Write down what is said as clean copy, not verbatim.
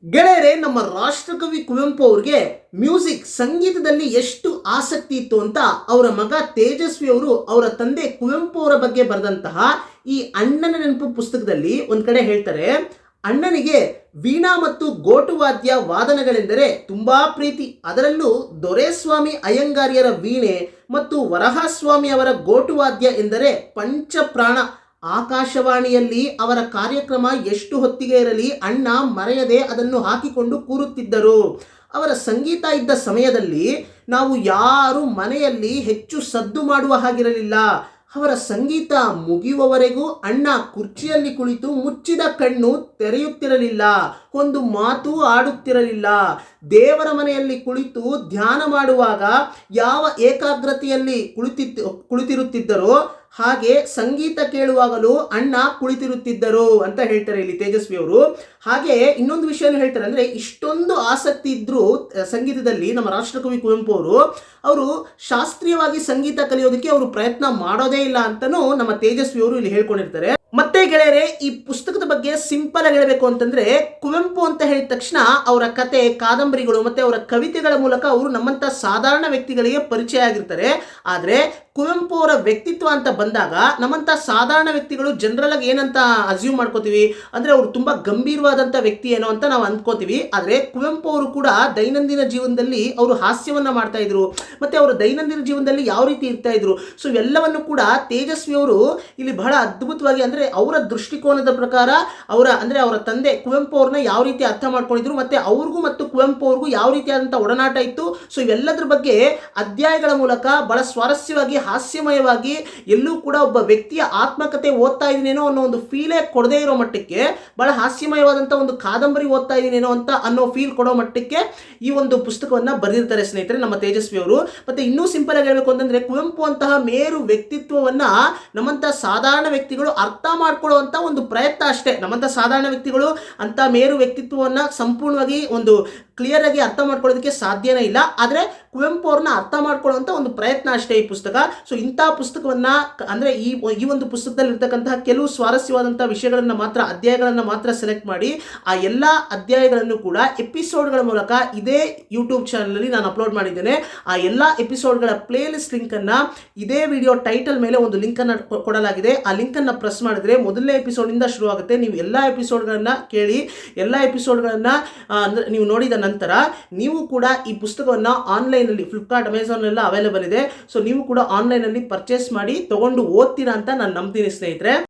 ಗೆಳೆಯರೆ, ನಮ್ಮ ರಾಷ್ಟ್ರಕವಿ ಕುವೆಂಪು ಅವರಿಗೆ ಮ್ಯೂಸಿಕ್ ಸಂಗೀತದಲ್ಲಿ ಎಷ್ಟು ಆಸಕ್ತಿ ಇತ್ತು ಅಂತ ಅವರ ಮಗ ತೇಜಸ್ವಿ ಅವರು ಅವರ ತಂದೆ ಕುವೆಂಪು ಅವರ ಬಗ್ಗೆ ಬರೆದಂತಹ ಈ ಅಣ್ಣನ ನೆನಪು ಪುಸ್ತಕದಲ್ಲಿ ಒಂದ್ ಕಡೆ ಹೇಳ್ತಾರೆ. ಅಣ್ಣನಿಗೆ ವೀಣಾ ಮತ್ತು ಗೋಟುವಾದ್ಯ ವಾದನಗಳೆಂದರೆ ತುಂಬಾ ಪ್ರೀತಿ. ಅದರಲ್ಲೂ ದೊರೆಸ್ವಾಮಿ ಅಯ್ಯಂಗಾರ್ಯರ ವೀಣೆ ಮತ್ತು ವರಹಸ್ವಾಮಿ ಅವರ ಗೋಟುವಾದ್ಯ ಎಂದರೆ ಪಂಚಪ್ರಾಣ. ಆಕಾಶವಾಣಿಯಲ್ಲಿ ಅವರ ಕಾರ್ಯಕ್ರಮ ಎಷ್ಟು ಹೊತ್ತಿಗೆ ಇರಲಿ ಅಣ್ಣ ಮರೆಯದೆ ಅದನ್ನು ಹಾಕಿಕೊಂಡು ಕೂರುತ್ತಿದ್ದರು. ಅವರ ಸಂಗೀತ ಇದ್ದ ಸಮಯದಲ್ಲಿ ನಾವು ಯಾರು ಮನೆಯಲ್ಲಿ ಹೆಚ್ಚು ಸದ್ದು ಮಾಡುವ ಹಾಗಿರಲಿಲ್ಲ. ಅವರ ಸಂಗೀತ ಮುಗಿಯುವವರೆಗೂ ಅಣ್ಣ ಕುರ್ಚಿಯಲ್ಲಿ ಕುಳಿತು ಮುಚ್ಚಿದ ಕಣ್ಣು ತೆರೆಯುತ್ತಿರಲಿಲ್ಲ, ಒಂದು ಮಾತು ಆಡುತ್ತಿರಲಿಲ್ಲ. ದೇವರ ಮನೆಯಲ್ಲಿ ಕುಳಿತು ಧ್ಯಾನ ಮಾಡುವಾಗ ಯಾವ ಏಕಾಗ್ರತೆಯಲ್ಲಿ ಕುಳಿತಿರುತ್ತಿದ್ದರೋ ಹಾಗೆ ಸಂಗೀತ ಕೇಳುವಾಗಲೂ ಅಣ್ಣ ಕುಳಿತಿರುತ್ತಿದ್ದರು ಅಂತ ಹೇಳ್ತಾರೆ ಇಲ್ಲಿ ತೇಜಸ್ವಿ ಅವರು. ಹಾಗೆ ಇನ್ನೊಂದು ವಿಷಯ ಹೇಳ್ತಾರೆ, ಅಂದ್ರೆ ಇಷ್ಟೊಂದು ಆಸಕ್ತಿ ಇದ್ರೂ ಸಂಗೀತದಲ್ಲಿ ನಮ್ಮ ರಾಷ್ಟ್ರಕವಿ ಕುವೆಂಪು ಅವರು ಶಾಸ್ತ್ರೀಯವಾಗಿ ಸಂಗೀತ ಕಲಿಯೋದಕ್ಕೆ ಅವರು ಪ್ರಯತ್ನ ಮಾಡೋದೇ ಇಲ್ಲ ಅಂತನೂ ನಮ್ಮ ತೇಜಸ್ವಿ ಅವರು ಇಲ್ಲಿ ಹೇಳ್ಕೊಂಡಿರ್ತಾರೆ. ಮತ್ತೆ ಗೆಳೆಯರೆ, ಈ ಪುಸ್ತಕದ ಬಗ್ಗೆ ಸಿಂಪಲ್ ಆಗಿ ಹೇಳಬೇಕು ಅಂತಂದ್ರೆ, ಕುವೆಂಪು ಅಂತ ಹೇಳಿದ ತಕ್ಷಣ ಅವರ ಕತೆ, ಕಾದಂಬರಿಗಳು ಮತ್ತೆ ಅವರ ಕವಿತೆಗಳ ಮೂಲಕ ಅವರು ನಮ್ಮಂತ ಸಾಧಾರಣ ವ್ಯಕ್ತಿಗಳಿಗೆ ಪರಿಚಯ ಆಗಿರ್ತಾರೆ. ಆದ್ರೆ ಕುವೆಂಪು ಅವರ ವ್ಯಕ್ತಿತ್ವ ಅಂತ ಬಂದಾಗ ನಮ್ಮಂತ ಸಾಧಾರಣ ವ್ಯಕ್ತಿಗಳು ಜನರಲ್ ಆಗಿ ಏನಂತ ಅಸ್ಯೂಮ್ ಮಾಡ್ಕೋತೀವಿ ಅಂದ್ರೆ ಅವರು ತುಂಬಾ ಗಂಭೀರವಾದಂತ ವ್ಯಕ್ತಿ ಏನೋ ಅಂತ ನಾವು ಅಂದ್ಕೋತೀವಿ. ಆದ್ರೆ ಕುವೆಂಪು ಅವರು ಕೂಡ ದೈನಂದಿನ ಜೀವನದಲ್ಲಿ ಅವರು ಹಾಸ್ಯವನ್ನ ಮಾಡ್ತಾ ಇದ್ರು, ಮತ್ತೆ ಅವರು ದೈನಂದಿನ ಜೀವನದಲ್ಲಿ ಯಾವ ರೀತಿ ಇರ್ತಾ ಇದ್ರು. ಸೊ ಇವೆಲ್ಲವನ್ನು ಕೂಡ ತೇಜಸ್ವಿ ಅವರು ಇಲ್ಲಿ ಬಹಳ ಅದ್ಭುತವಾಗಿ ಅಂದ್ರೆ ಅವರ ದೃಷ್ಟಿಕೋನದ ಪ್ರಕಾರ ಅವರ ತಂದೆ ಕುವೆಂಪು ಅವ್ರನ್ನ ಯಾವ ರೀತಿ ಅರ್ಥ ಮಾಡ್ಕೊಂಡಿದ್ರು, ಮತ್ತೆ ಅವ್ರಿಗೂ ಮತ್ತು ಕುವೆಂಪು ಅವ್ರಿಗೂ ಯಾವ ರೀತಿಯಾದಂತಹ ಒಡನಾಟ ಇತ್ತು. ಸೊ ಇವೆಲ್ಲದ್ರ ಬಗ್ಗೆ ಅಧ್ಯಾಯಗಳ ಮೂಲಕ ಬಹಳ ಸ್ವಾರಸ್ಯವಾಗಿ ಹಾಸ್ಯಮಯವಾಗಿ ಎಲ್ಲೂ ಕೂಡ ಒಬ್ಬ ವ್ಯಕ್ತಿಯ ಆತ್ಮಕತೆ ಓದ್ತಾ ಇದೀನೇನೋ ಅನ್ನೋ ಒಂದು ಫೀಲೇ ಕೊಡದೇ ಇರೋ ಮಟ್ಟಕ್ಕೆ ಬಹಳ ಹಾಸ್ಯಮಯವಾದಂತಹ ಒಂದು ಕಾದಂಬರಿ ಓದ್ತಾ ಇದೀನೇನೋ ಅಂತ ಅನ್ನೋ ಫೀಲ್ ಕೊಡೋ ಮಟ್ಟಕ್ಕೆ ಈ ಒಂದು ಪುಸ್ತಕವನ್ನ ಬರೆದಿರ್ತಾರೆ ಸ್ನೇಹಿತರೆ ನಮ್ಮ ತೇಜಸ್ವಿ ಅವರು. ಮತ್ತೆ ಇನ್ನೂ ಸಿಂಪಲ್ ಆಗಿ ಹೇಳಬೇಕು ಅಂತಂದ್ರೆ, ಕುವೆಂಪು ಅಂತಹ ಮೇರು ವ್ಯಕ್ತಿತ್ವವನ್ನ ನಮ್ಮಂತ ಸಾಧಾರಣ ವ್ಯಕ್ತಿಗಳು ಅರ್ಥ ಮಾಡ್ಕೊಳ್ಳುವಂತ ಒಂದು ಪ್ರಯತ್ನ ಅಷ್ಟೇ. ನಮ್ಮಂತ ಸಾಧಾರಣ ವ್ಯಕ್ತಿಗಳು ಅಂತ ಮೇರು ವ್ಯಕ್ತಿತ್ವವನ್ನ ಸಂಪೂರ್ಣವಾಗಿ ಒಂದು ಕ್ಲಿಯರ್ ಆಗಿ ಅರ್ಥ ಮಾಡ್ಕೊಳ್ಳೋದಕ್ಕೆ ಸಾಧ್ಯನೇ ಇಲ್ಲ. ಆದ್ರೆ ಕುವೆಂಪು ಅವ್ರನ್ನ ಅರ್ಥ ಮಾಡ್ಕೊಳ್ಳುವಂತ ಒಂದು ಪ್ರಯತ್ನ ಅಷ್ಟೇ ಈ ಪುಸ್ತಕ. ಸೊ ಇಂತಹ ಪುಸ್ತಕವನ್ನ ಅಂದ್ರೆ ಈ ಒಂದು ಪುಸ್ತಕದಲ್ಲಿ ಇರ್ತಕ್ಕಂತಹ ಕೆಲವು ಸ್ವಾರಸ್ಯವಾದಂತಹ ವಿಷಯಗಳನ್ನ ಮಾತ್ರ, ಅಧ್ಯಾಯಗಳನ್ನ ಮಾತ್ರ ಸೆಲೆಕ್ಟ್ ಮಾಡಿ ಆ ಎಲ್ಲಾ ಅಧ್ಯಾಯಗಳನ್ನು ಕೂಡ ಎಪಿಸೋಡ್ಗಳ ಮೂಲಕ ಇದೇ ಯೂಟ್ಯೂಬ್ ಚಾನಲ್ ಅಲ್ಲಿ ನಾನು ಅಪ್ಲೋಡ್ ಮಾಡಿದ್ದೇನೆ. ಆ ಎಲ್ಲಾ ಎಪಿಸೋಡ್ಗಳ ಪ್ಲೇ ಲಿಸ್ಟ್ ಲಿಂಕ್ ಅನ್ನ ಇದೇ ವಿಡಿಯೋ ಟೈಟಲ್ ಮೇಲೆ ಒಂದು ಲಿಂಕ್ ಅನ್ನ ಕೊಡಲಾಗಿದೆ. ಆ ಲಿಂಕ್ ಅನ್ನ ಪ್ರೆಸ್ ಮಾಡಿದ್ರೆ ಮೊದಲನೇ ಎಪಿಸೋಡ್ ಇಂದ ಶುರು ಆಗುತ್ತೆ. ನೀವು ಎಲ್ಲಾ ಎಪಿಸೋಡ್ಗಳನ್ನ ಕೇಳಿ, ಎಲ್ಲಾ ಎಪಿಸೋಡ್ಗಳನ್ನ ನೀವು ನೋಡಿದ ನಂತರ ನೀವು ಕೂಡ ಈ ಪುಸ್ತಕವನ್ನ ಆನ್ಲೈನ್ ಅಲ್ಲಿ ಫ್ಲಿಪ್ಕಾರ್ಟ್, ಅಮೆಝಾನ್ ಎಲ್ಲ ಅವೈಲೇಬಲ್ ಇದೆ. ಸೊ ನೀವು ಕೂಡ ಆನ್ಲೈನ್ ಅಲ್ಲಿ ಪರ್ಚೇಸ್ ಮಾಡಿ ತಗೊಂಡು ಓದ್ತೀರಾ ಅಂತ ನಾನು ನಂಬ್ತೀನಿ ಸ್ನೇಹಿತರೆ.